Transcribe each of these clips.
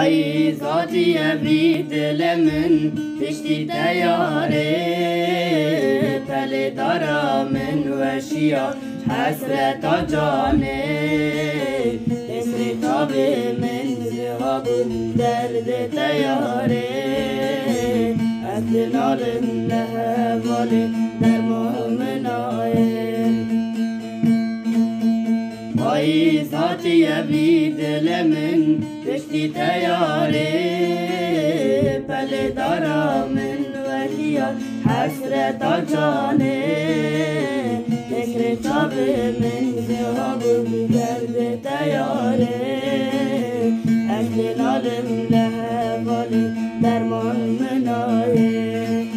Ay zatiye bir dilemin pişti teyare Pele daramin ve şia hasreta cane Esri tabi min zihabın derdi teyare Esdinalim lehevali dermanımın ayet Ay zatiye bir dilemin pişti teyare Pele daramin ve hiyar hasreta cane Ekre tabimin zihabı derdi teyare Eklin alim lehevali derman mınayet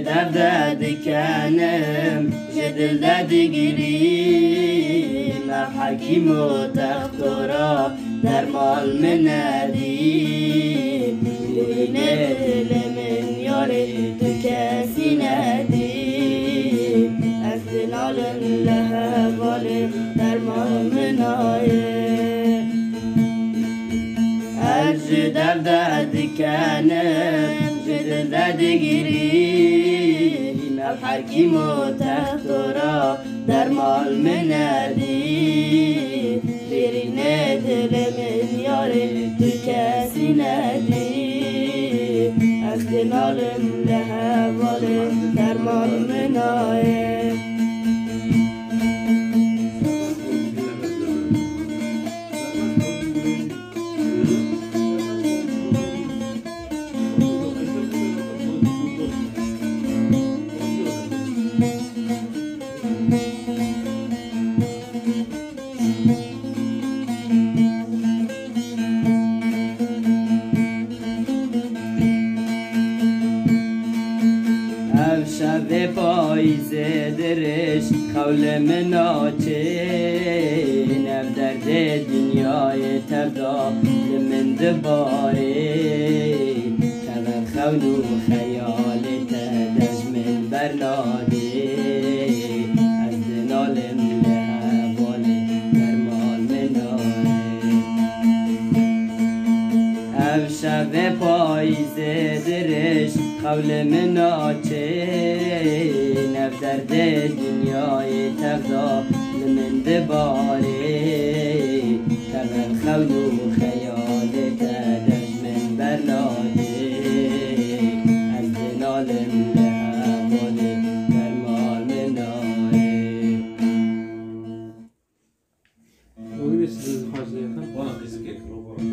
Devde dikenim, jedilde digirim Hakim o tektora, dermal menedim Birine dilemin yari, tükesinedim Esdinalın lehevali, dermal menayet Erci devde dikenim, jedilde digirim Hakim o tektora dermal menedi Birine dilemin yari tükesinedi Esdinalim lehevali dermal menayet شب پاییز درش قول من آچین اف درد دنیای تبدا من دباره تبر خون و خیال تدش من برناده از دنالم لحوال درمال مناره اف شب پاییز درش قول من آچین اف درد دنیای تبدا من دباره تبر خون و خیال تدش من برناده از دنالم لحوال درمال مناره Oğlum siz hacı yakın. Bana kızık yakın.